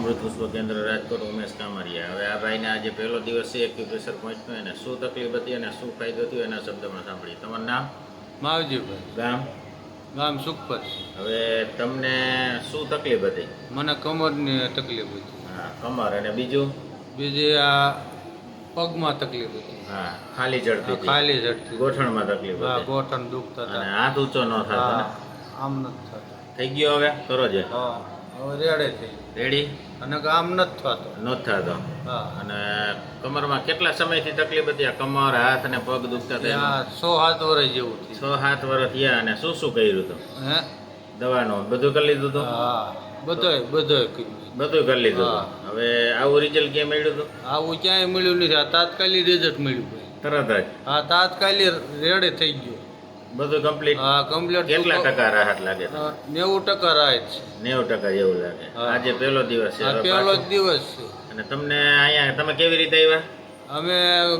અમૃત પુષ્પ કેન્દ્ર રાજકોટ ઉમેશ કામરિયા. હવે આ ભાઈને આજે પહેલો દિવસ છે એક્યુપ્રેશર પોઈન્ટનો, એને શું તકલીફ હતી અને શું ફાયદો થયો એના શબ્દમાં સાંભળીએ. તમારું નામ? માવજીભાઈ. ગામ? ગામ સુખપત. હવે તમને શું તકલીફ હતી? મને કમરની તકલીફ હતી. હા, કમર. અને બીજું? બીજી આ પગમાં તકલીફ હતી. હા, ખાલી જડતી હતી. ખાલી જડતી. ગોઠણમાં તકલીફ હા, હતી. ગોઠણ દુખતા અને હતા. હાથ ઊંચો ન થતો ને? હા, આમ નથી થતું. થઈ ગયો હવે? કરો છે. હા, હવે રેડે થઈ. રેડી? અને આમ નથી થતો. નથી થતો. હા. અને કમરમાં કેટલા સમયથી તકલીફ હતી? આ કમર, હાથ અને પગ દુખતા હતા? ત્યાં 6-7 વર્ષ જેવું થયું. 6-7 વર્ષ થયા. અને શું શું કર્યું હતું? હે? દવાનું બધું કરી લીધું હતું? હા, બધોય કર્યું. બધું કરી લીધું હા. હતું. હવે આવું રિઝલ્ટ ક્યાં મળ્યું હતું? આવું ક્યાંય મળ્યું નથી. આ તાત્કાલિક રિઝલ્ટ મળ્યું ભાઈ. તરત જ હા, તાત્કાલિક રેડે થઈ ગયું. બધું કમ્પ્લીટ? હા, કમ્પ્લીટ. કેટલા ટકા રાહત લાગે છે? 90% રાહત છે. 90% જેવું લાગે. હા. આજે પહેલો દિવસ છે. આ હવે પહેલો જ પાછું? દિવસ છે. અને તમને અહીંયા તમે કેવી રીતે આવ્યા? અમે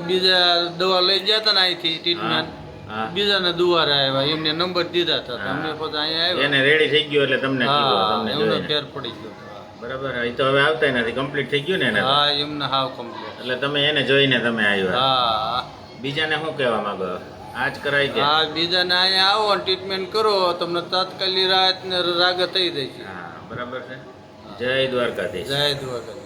બીજા દવા લઈ ગયા હતા ને અહીંથી ટ્રીટમેન્ટ. હા. બીજાને દુવારે આવ્યા, એમને નંબર દીધા હતા. હા. અમે પછી અહીંયા એને રેડી થઈ ગયો એટલે તમને કીધું, આવ્યા. તમને હા, એમને જોઈને. ફેર પડી ગયો. બરાબર. એ તો હવે આવતા નથી, કમ્પ્લીટ થઈ ગયું ને એને? હા, એમને હાવ કમ્પ્લીટ. એટલે તમે એને જોઈને તમે આવ્યા. હા. બીજાને શું કહેવા માંગો? આજ કરાય કે? હા, બીજાને અહીંયા આવો અને ટ્રીટમેન્ટ કરો, તમને તાત્કાલિક રાહત ને રાગત થઈ જાય છે. હા, બરાબર છે. જય દ્વારકાધીશ. જય દ્વારકા.